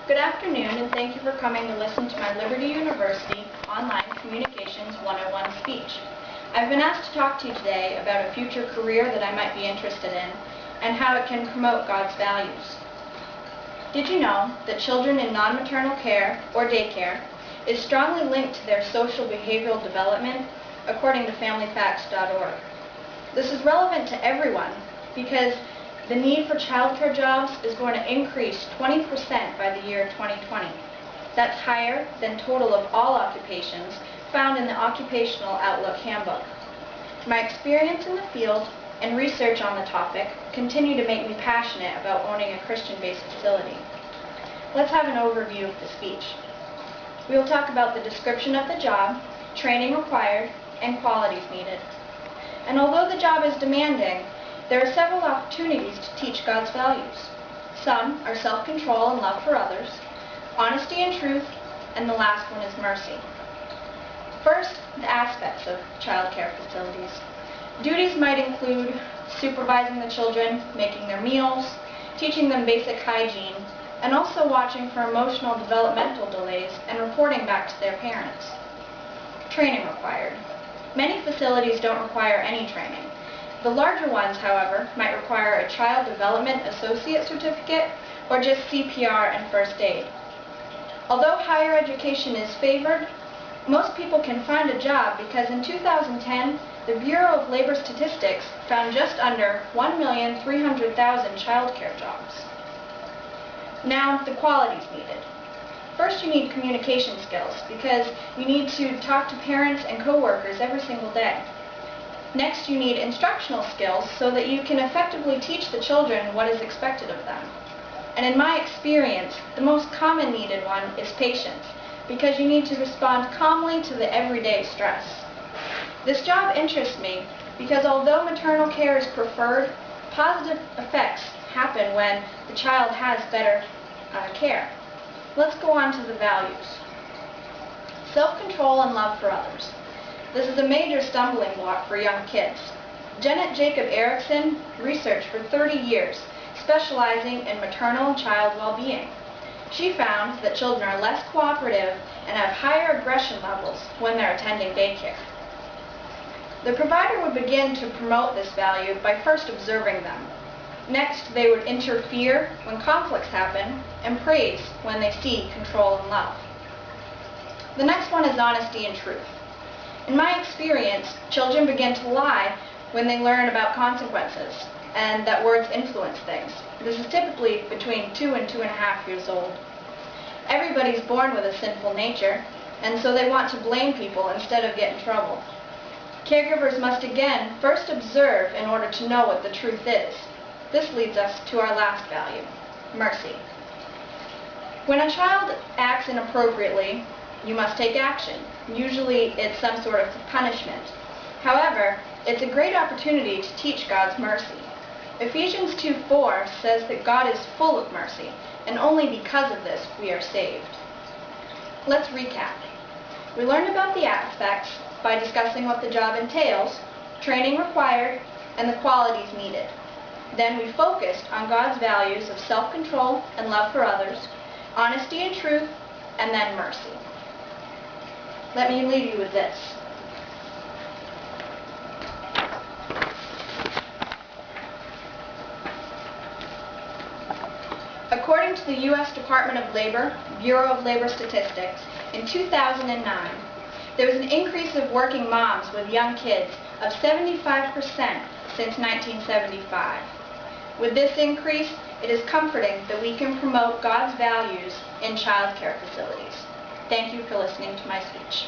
Good afternoon, and thank you for coming to listen to my Liberty University Online Communications 101 speech. I've been asked to talk to you today about a future career that I might be interested in and how it can promote God's values. Did you know that children in non-maternal care or daycare is strongly linked to their social behavioral development, according to FamilyFacts.org? This is relevant to everyone because the need for childcare jobs is going to increase 20% by the year 2020. That's higher than total of all occupations found in the Occupational Outlook Handbook. My experience in the field and research on the topic continue to make me passionate about owning a Christian-based facility. Let's have an overview of the speech. We will talk about the description of the job, training required, and qualities needed. And although the job is demanding, there are several opportunities to teach God's values. Some are self-control and love for others, honesty and truth, and the last one is mercy. First, the aspects of child care facilities. Duties might include supervising the children, making their meals, teaching them basic hygiene, and also watching for emotional developmental delays and reporting back to their parents. Training required. Many facilities don't require any training. The larger ones, however, might require a Child Development Associate Certificate or just CPR and First Aid. Although higher education is favored, most people can find a job because in 2010, the Bureau of Labor Statistics found just under 1,300,000 child care jobs. Now, the qualities needed. First, you need communication skills because you need to talk to parents and coworkers every single day. Next, you need instructional skills so that you can effectively teach the children what is expected of them. And in my experience, the most common needed one is patience, because you need to respond calmly to the everyday stress. This job interests me because although maternal care is preferred, positive effects happen when the child has better care. Let's go on to the values. Self-control and love for others. This is a major stumbling block for young kids. Janet Jacob Erickson researched for 30 years, specializing in maternal and child well-being. She found that children are less cooperative and have higher aggression levels when they're attending daycare. The provider would begin to promote this value by first observing them. Next, they would interfere when conflicts happen and praise when they see control and love. The next one is honesty and truth. In my experience, children begin to lie when they learn about consequences and that words influence things. This is typically between 2 and 2.5 years old. Everybody's born with a sinful nature, and so they want to blame people instead of get in trouble. Caregivers must again first observe in order to know what the truth is. This leads us to our last value, mercy. When a child acts inappropriately, you must take action. Usually it's some sort of punishment. However, it's a great opportunity to teach God's mercy. Ephesians 2:4 says that God is full of mercy, and only because of this we are saved. Let's recap. We learned about the aspects by discussing what the job entails, training required, and the qualities needed. Then we focused on God's values of self-control and love for others, honesty and truth, and then mercy. Let me leave you with this. According to the U.S. Department of Labor, Bureau of Labor Statistics, in 2009, there was an increase of working moms with young kids of 75% since 1975. With this increase, it is comforting that we can promote God's values in child care facilities. Thank you for listening to my speech.